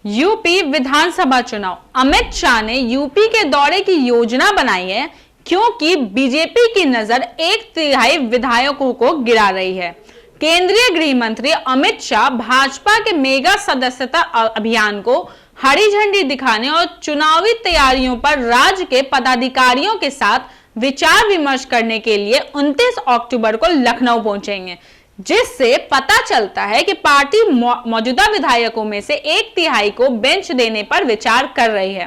UP विधानसभा चुनाव। अमित शाह ने UP के दौरे की योजना बनाई है क्योंकि बीजेपी की नजर 1/3 विधायकों को गिरा रही है। केंद्रीय गृह मंत्री अमित शाह भाजपा के मेगा सदस्यता अभियान को हरी झंडी दिखाने और चुनावी तैयारियों पर राज्य के पदाधिकारियों के साथ विचार विमर्श करने के लिए 29 अक्टूबर को लखनऊ पहुंचेंगे, जिससे पता चलता है कि पार्टी मौजूदा विधायकों में से 1/3 को बेंच देने पर विचार कर रही है।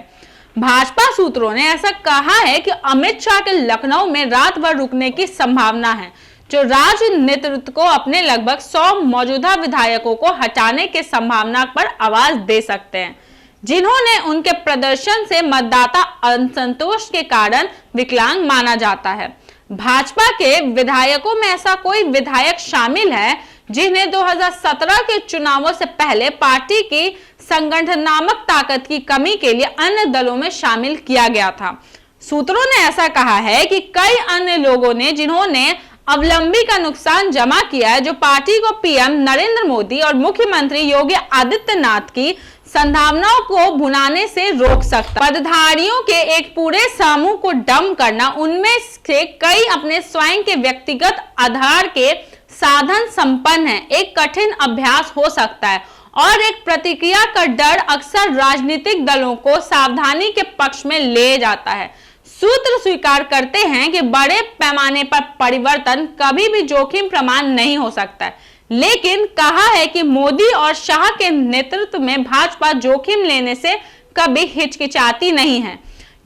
भाजपा सूत्रों ने ऐसा कहा है कि अमित शाह के लखनऊ में रात भर रुकने की संभावना है, जो राज्य नेतृत्व को अपने लगभग 100 मौजूदा विधायकों को हटाने के संभावना पर आवाज दे सकते हैं, जिन्होंने उनके प्रदर्शन से मतदाता असंतोष के कारण विकलांग माना जाता है। भाजपा के विधायकों में ऐसा कोई विधायक शामिल है जिन्हें 2017 के चुनावों से पहले पार्टी की संगठनात्मक ताकत की कमी के लिए अन्य दलों में शामिल किया गया था। सूत्रों ने ऐसा कहा है कि कई अन्य लोगों ने जिन्होंने अवलंबी का नुकसान जमा किया है, जो पार्टी को पीएम नरेंद्र मोदी और मुख्यमंत्री योगी आदित्यनाथ की संभावनाओं को भुनाने से रोक सकता। पदधारियों के एक पूरे समूह को डंप करना, उनमें से कई अपने स्वयं के व्यक्तिगत आधार के साधन संपन्न है, एक कठिन अभ्यास हो सकता है और एक प्रतिक्रिया का डर अक्सर राजनीतिक दलों को सावधानी के पक्ष में ले जाता है। सूत्र स्वीकार करते हैं कि बड़े पैमाने पर परिवर्तन कभी भी जोखिम प्रमाण नहीं हो सकता है, लेकिन कहा है कि मोदी और शाह के नेतृत्व में भाजपा जोखिम लेने से कभी हिचकिचाती नहीं है।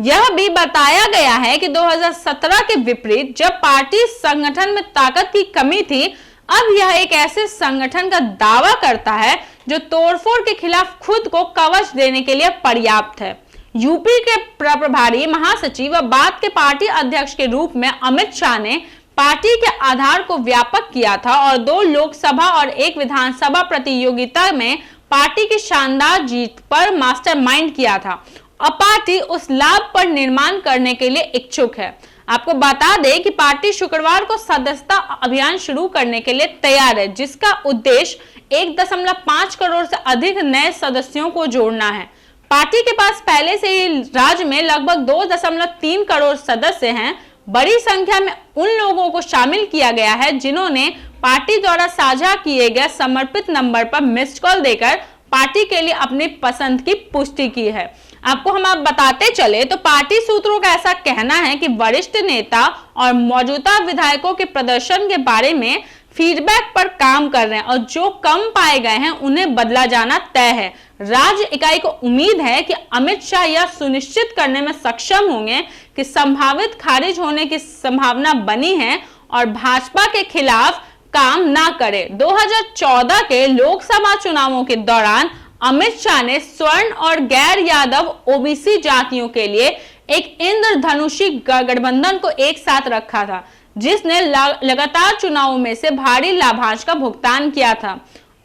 यह भी बताया गया है कि 2017 के विपरीत जब पार्टी संगठन में ताकत की कमी थी, अब यह एक ऐसे संगठन का दावा करता है जो तोड़फोड़ के खिलाफ खुद को कवच देने के लिए पर्याप्त है। यूपी के प्रभारी महासचिव व बाद के पार्टी अध्यक्ष के रूप में अमित शाह ने पार्टी के आधार को व्यापक किया था और 2 लोकसभा और 1 विधानसभा प्रतियोगिता में पार्टी की शानदार जीत पर मास्टरमाइंड किया था। अब पार्टी उस लाभ पर निर्माण करने के लिए इच्छुक है। आपको बता दें कि पार्टी शुक्रवार को सदस्यता अभियान शुरू करने के लिए तैयार है, जिसका उद्देश्य 1.5 करोड़ से अधिक नए सदस्यों को जोड़ना है। पार्टी के पास पहले से ही राज्य में लगभग 2.3 करोड़ सदस्य हैं। बड़ी संख्या में उन लोगों को शामिल किया गया है जिन्होंने पार्टी द्वारा साझा किए गए समर्पित नंबर पर मिस्ड कॉल देकर पार्टी के लिए अपनी पसंद की पुष्टि की है। आपको हम आप बताते चले तो पार्टी सूत्रों का ऐसा कहना है कि वरिष्ठ नेता और मौजूदा विधायकों के प्रदर्शन के बारे में फीडबैक पर काम कर रहे हैं और जो कम पाए गए हैं उन्हें बदला जाना तय है। राज्य इकाई को उम्मीद है कि अमित शाह यह सुनिश्चित करने में सक्षम होंगे कि संभावित खारिज होने की संभावना बनी है और भाजपा के खिलाफ काम ना करे। 2014 के लोकसभा चुनावों के दौरान अमित शाह ने स्वर्ण और गैर यादव ओबीसी जातियों के लिए एक इंद्रधनुषी गठबंधन को एक साथ रखा था, जिसने लगातार चुनावों में से भारी लाभांश का भुगतान किया था।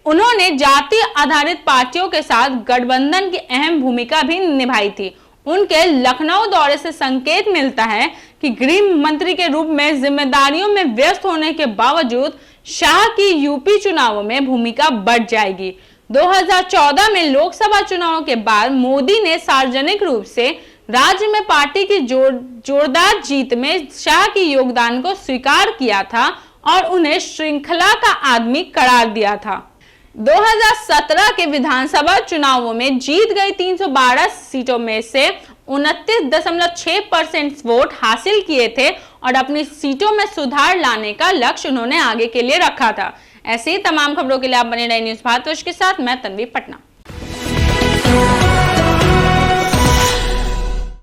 उन्होंने जाति आधारित पार्टियों के साथ गठबंधन की अहम भूमिका भी निभाई थी। उनके लखनऊ दौरे से संकेत मिलता है कि गृह मंत्री के रूप में जिम्मेदारियों में व्यस्त होने के बावजूद शाह की यूपी चुनावों में भूमिका बढ़ जाएगी। 2014 में लोकसभा चुनावों के बाद मोदी ने सार्वजनिक रूप से राज्य में पार्टी की जोरदार जीत में शाह के योगदान को स्वीकार किया था और उन्हें श्रृंखला का आदमी करार दिया था। 2017 के विधानसभा चुनावों में जीत गई 312 सीटों में से 29.6% वोट हासिल किए थे और अपनी सीटों में सुधार लाने का लक्ष्य उन्होंने आगे के लिए रखा था। ऐसे ही तमाम खबरों के लिए आप बने रहिए न्यूज़ भारतवर्ष के साथ। मैं तन्वी पटना।